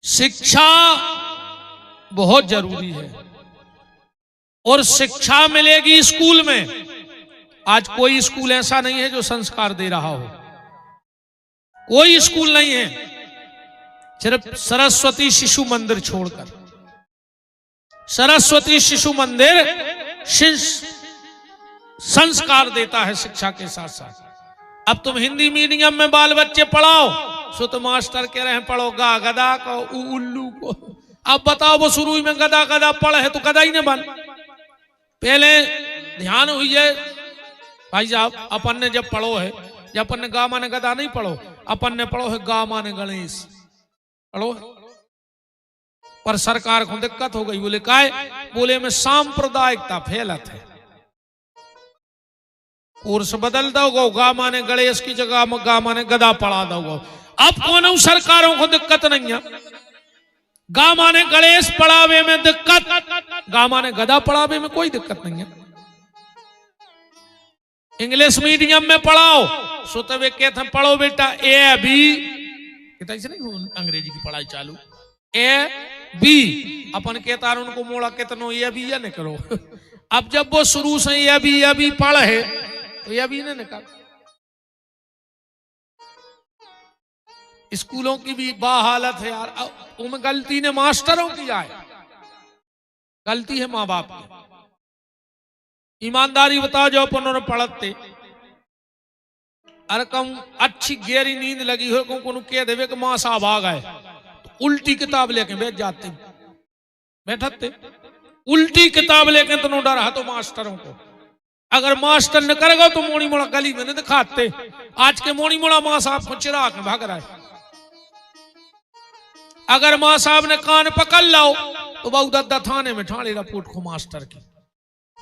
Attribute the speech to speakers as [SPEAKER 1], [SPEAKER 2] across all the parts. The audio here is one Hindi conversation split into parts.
[SPEAKER 1] शिक्षा बहुत जरूरी है और शिक्षा मिलेगी स्कूल में। आज कोई स्कूल ऐसा नहीं है जो संस्कार दे रहा हो, कोई स्कूल नहीं है, सिर्फ सरस्वती शिशु मंदिर छोड़कर। सरस्वती शिशु मंदिर संस्कार देता है शिक्षा के साथ साथ। अब तुम हिंदी मीडियम में बाल बच्चे पढ़ाओ सो तो मास्टर कह रहे हैं पढ़ो गा गदा को उल्लू को। अब बताओ वो शुरू में गदा गदा पढ़े है तो गदा ही न बन। पहले ध्यान हुई है भाई साहब, अपन ने जब पढ़ो है, जब अपन ने गा माने गदा नहीं पढ़ो, अपन ने पढ़ो है गा माने गणेश पढ़ो। पर सरकार को दिक्कत हो गई, बोले काय, बोले में सांप्रदायिकता फैलत है, कोर्स बदल दो, गा माने गणेश की जगह गा माने गदा पढ़ा दो। अब कौन सरकारों को दिक्कत नहीं है, गा माने गणेश पढ़ावे में दिक्कत, गा माने गदा पढ़ावे में कोई दिक्कत नहीं है। इंग्लिश मीडियम में पढ़ाओ सो तब कहते हैं पढ़ो बेटा ए बी, कहता नहीं अंग्रेजी की पढ़ाई चालू ए बी, अपन कहता उनको मोड़ा कितनो ए बी या नहीं करो। अब जब वो शुरू से ए बी पढ़े तो ये भी नहीं निकाल। स्कूलों की भी बा हालत है यार, उनमें गलती ने मास्टरों की आए, गलती है माँ बाप की। ईमानदारी बताओ जो अपन पढ़ते अरे कम अच्छी गहरी नींद लगी हो को कह देवे कि माँ साहब आ गए तो उल्टी किताब लेके बैठ जाते, बैठते उल्टी किताब लेके तो डर है तो मास्टरों को। अगर मास्टर न करेगा तो मोड़ी मोड़ा गली में नहीं दिखाते। आज के मोड़ी मोड़ा माँ साहब को चिरा के भाग रहा है। अगर माँ साहब ने कान पकड़ लो तो बहु दद्दा थाने में ठाणे रिपोर्ट को मास्टर की।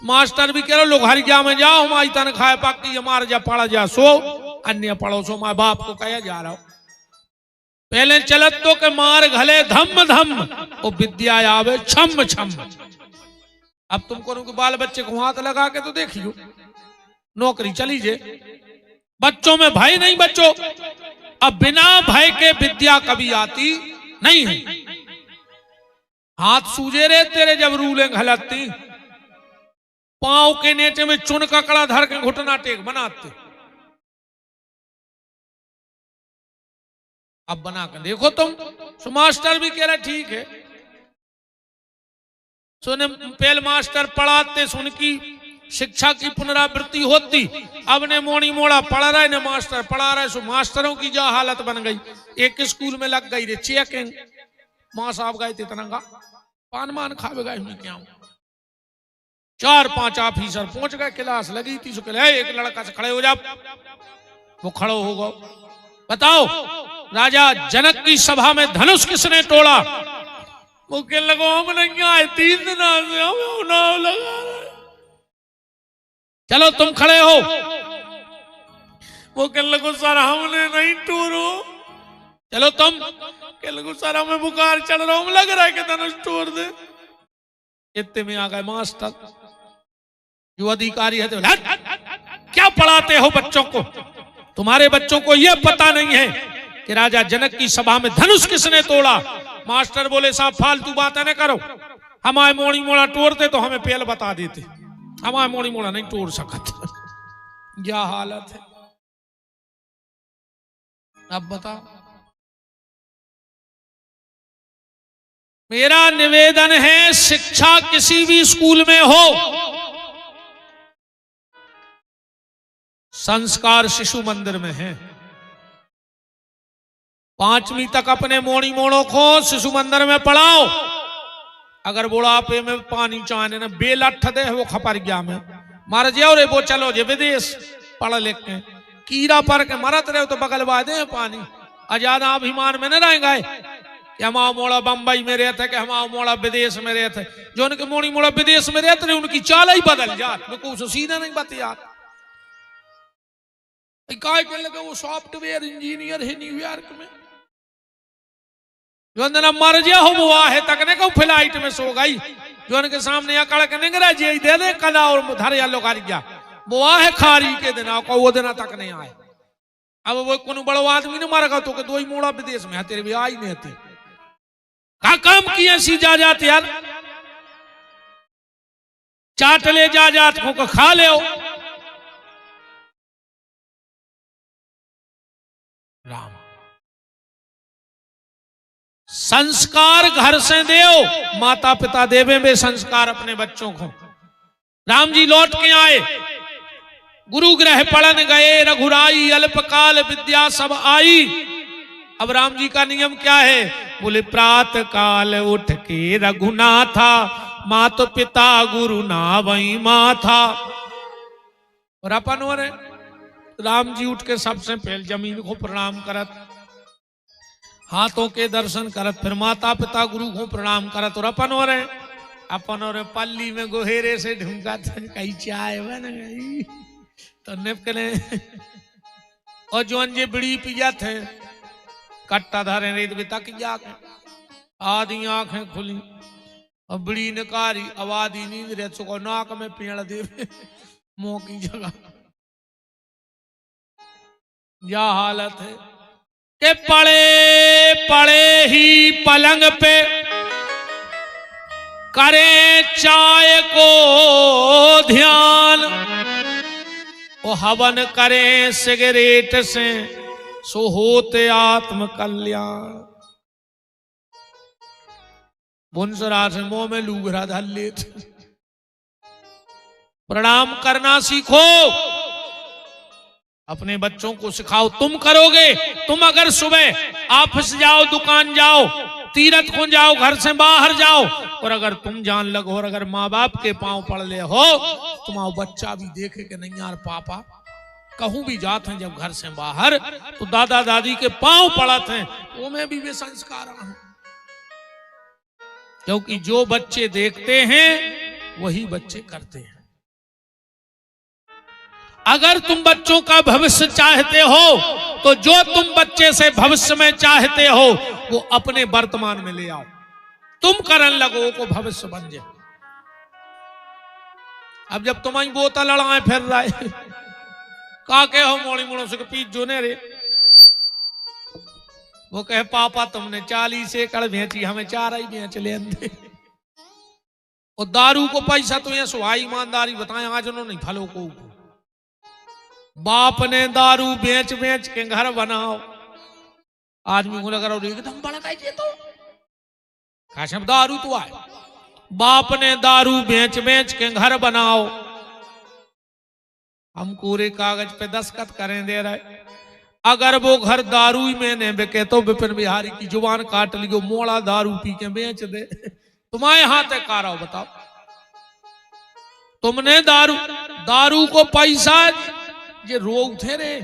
[SPEAKER 1] मास्टर भी कह रहे लोग हरिया में जाओ, हमारी तनख्वाह पक्की, हमारा जा पढ़ा जा सो, अन्य पढ़ो सो, माँ बाप को कहा जा रहा हो। पहले चलत तो के मार घले धम धम और विद्या आवे छम छम। अब तुम करो बाल बच्चे को हाथ लगा के तो देखियो नौकरी चली जे। बच्चों में भय नहीं, बच्चों अब बिना भय के विद्या कभी आती नहीं है। हाथ सूजे रे तेरे जब रूलें घलती, पांव के नीचे में चुन का कड़ा धर के घुटना टेक बनाते। अब बना कर देखो तुम। सो मास्टर भी कह रहा ठीक है, सुने पहले मास्टर पढ़ाते सुन की शिक्षा की पुनरावृत्ति होती। अब ने मोड़ी मोड़ा पढ़ा रहा है ने मास्टर पढ़ा रहा है, सो मास्टरों की जो हालत बन गई। एक स्कूल में लग गई रे चेकिंग, माँ साहब गए थे इतना पान मान खावे गए मैं क्या हूं। 4-5 ऑफिसर पहुंच गए, क्लास लगी थी, सो कहे एक लड़का से खड़े हो जा। वो खड़ो हो गो। बताओ राजा जनक की सभा में धनुष किसने तोड़ा? वो कह लगो हम नहीं आए 3 दिन से हम नाव लगा रहे। चलो तुम खड़े हो। वो कह लगो सर हमने नहीं टूरो। चलो तुम। कह लगो सर हमें बुखार चढ़ रहा, हम लग रहा है कि धनुष तोड़ दे। इतने में आ गए मास्टर जो अधिकारी है तो क्या पढ़ाते हो बच्चों को? तुम्हारे बच्चों को यह पता नहीं है कि राजा जनक की सभा में धनुष किसने तोड़ा? मास्टर बोले साहब फालतू बातें न करो, हमारे मोड़ी मोड़ा तोड़ते तो हमें पहले बता देते, हमारे मोड़ी मोड़ा नहीं तोड़ सकते। क्या हालत है अब बताओ। मेरा निवेदन है शिक्षा किसी भी स्कूल में हो, संस्कार शिशु मंदिर में है। 5वीं तक अपने मोड़ी मोड़ों को शिशु मंदिर में पढ़ाओ। अगर बुढ़ापे में पानी चाहने न बेलठ दे वो खपर गया में मर जाओ रे, वो चलो जे विदेश पढ़ लिख के कीड़ा पर के मरत रहे तो बगल बादे पानी। ज्यादा अभिमान में न रहेंगे कि हमारा मोड़ा बंबई में रहते कि हमारा मोड़ा विदेश में रहते। जो उनके मोड़ी मोड़ा विदेश में रहते उनकी चाल ही बदल जात, कुछ सीधा नहीं बतिया। काय के लगे वो सॉफ्टवेयर इंजीनियर है न्यूयॉर्क में, जो ना मर गया हो वो है तकने को फ्लाइट में सो गई, जो उनके सामने अकड़ के निकला जी दे दे कदा और धर या लोग गया वो है खारी के दिन को वो दिन तक नहीं आए। अब वो कोनो बड़ो आदमी ने मारेगा तो 2 मोड़ा विदेश में तेरे भी आई नहीं थे। का काम किए सी जा जात यार, चाट ले जा जात को खा ले। राम संस्कार घर से देओ, माता पिता देवे वे संस्कार अपने बच्चों को। राम जी लौट के आए, गुरु ग्रह पढ़न गए, रघुराई अल्पकाल विद्या सब आई। अब राम जी का नियम क्या है? बोले प्रात काल उठ के रघुनाथा, मात पिता गुरु ना वही माथा। और अपन हो रहे राम जी उठ के सबसे पहले जमीन को प्रणाम करत, हाथों के दर्शन करत, फिर माता पिता गुरु को प्रणाम करत। और अपन हो रहे पल्ली में गोहेरे से ढूंढा कहीं चाय बन गई तो निपकने। और जो अंजे बिड़ी पिया थे कट्टा धारे रेत में तक जाके आधी आंखें खुली और बिड़ी निकारी, आवादी नींद रहे चुको नाक में पेड़ दे मुंह की जगह। या हालत है कि पड़े पड़े ही पलंग पे करे चाय को ध्यान, वो हवन करे सिगरेट से सो होते आत्म कल्याण। बुनसरा से मुंह में लूगरा धर लेते। प्रणाम करना सीखो, अपने बच्चों को सिखाओ। तुम करोगे, तुम अगर सुबह ऑफिस जाओ, दुकान जाओ, तीर्थ को जाओ, घर से बाहर जाओ, और अगर तुम जान लगो और अगर माँ बाप के पांव पड़ ले हो, तुम्हारा बच्चा भी देखे कि नहीं यार पापा कहूं भी जाते हैं जब घर से बाहर तो दादा दादी के पांव पड़ते हैं, वो में भी वे संस्कार हैं। क्योंकि जो बच्चे देखते हैं वही बच्चे करते हैं। अगर तुम बच्चों का भविष्य चाहते हो तो जो तुम बच्चे से भविष्य में चाहते हो वो अपने वर्तमान में ले आओ। तुम करन लगो को भविष्य बन जाए। अब जब तुम्हारी बोतल लड़ाए फिर रहा है का के हो मोड़ी मोड़ों से पीछ जो ने रे, वो कहे पापा तुमने 40 एकड़ बेची, हमें 4 ही बेच ले अंधे। और दारू को पैसा तो ये सुहाई ईमानदारी बताएं आज उन्होंने फलों को बाप ने दारू बेच बेच के घर बनाओ। आदमी को लग रहा एकदम बड़ा कहिए तो काशम दारू तो आए। बाप ने दारू बेच बेच के घर बनाओ, हम पूरे कागज पे दस्तखत करें दे रहे। अगर वो घर दारू ही में ने बिके तो विपिन बिहारी की जुबान काट लियो, मोड़ा दारू पी के बेच दे। तुम्हारे हाथ है कारा बताओ, तुमने दारू को पैसा ये रोग थे रे।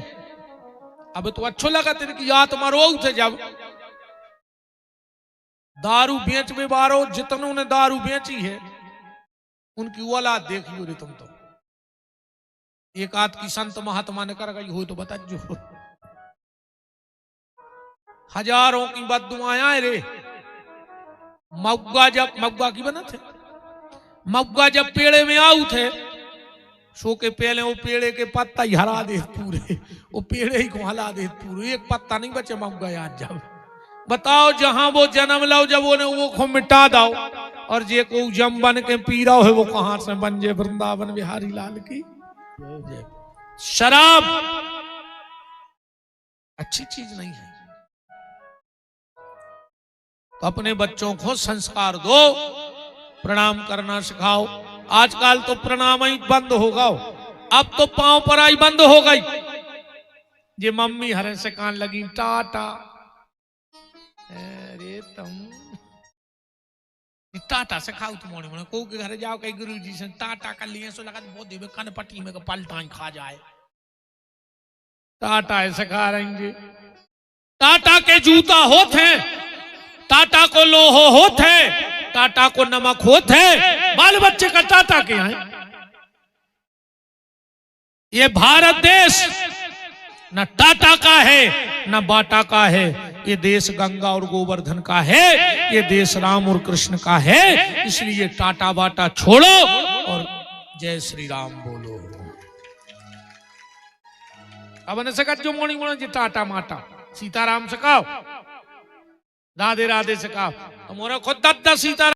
[SPEAKER 1] अब तो अच्छो लगा तेरे की आत्मा रोग थे जब दारू बेच में बारो जितनों ने दारू बेची है उनकी औलाद देखियो रे तुम तो। एक आध की संत महात्मा ने कर गई हो तो बता जो हजारों की बददुआएं रे। मग्गा की बना थे, मग्गा जब पेड़े में आऊ थे सो के पहले वो पेड़े के पत्ता ही हरा दे पूरे, वो पेड़े ही को हला दे पूरे, एक पत्ता नहीं बचे मग्गा याद। जब बताओ जहां वो जन्म लो जब वो को मिटा दो और जे को जम बन के पी रहा है वो कहां से बन जे वृंदावन बिहारी लाल की। शराब अच्छी चीज नहीं है, तो अपने बच्चों को संस्कार दो, प्रणाम करना सिखाओ। आजकल तो प्रणाम ही बंद होगा, अब तो पांव पर आई बंद हो गई। ये मम्मी हरे से कान लगी टाटा, अरे तुम टाटा से खाओ तुम मोने को के घर जाओ कई गुरु जी से टाटा कर लिए सो लगा बहुत देवे कन पट्टी में पलटा खा जाए। टाटा ऐसे खा रहेंगे, टाटा के जूता होते, टाटा को लोहो होते, टाटा को नमक होते, बाल बच्चे का टाटा के हैं। ये भारत देश न टाटा का है न बाटा का है, ये देश गंगा और गोवर्धन का है, ये देश राम और कृष्ण का है। इसलिए टाटा बाटा छोड़ो और जय श्री राम बोलो। अब ने सकत जो मोनी मोनी जी टाटा माटा सीताराम सकाओ। राधे राधे से कहा, हमारा खुद दादा सीता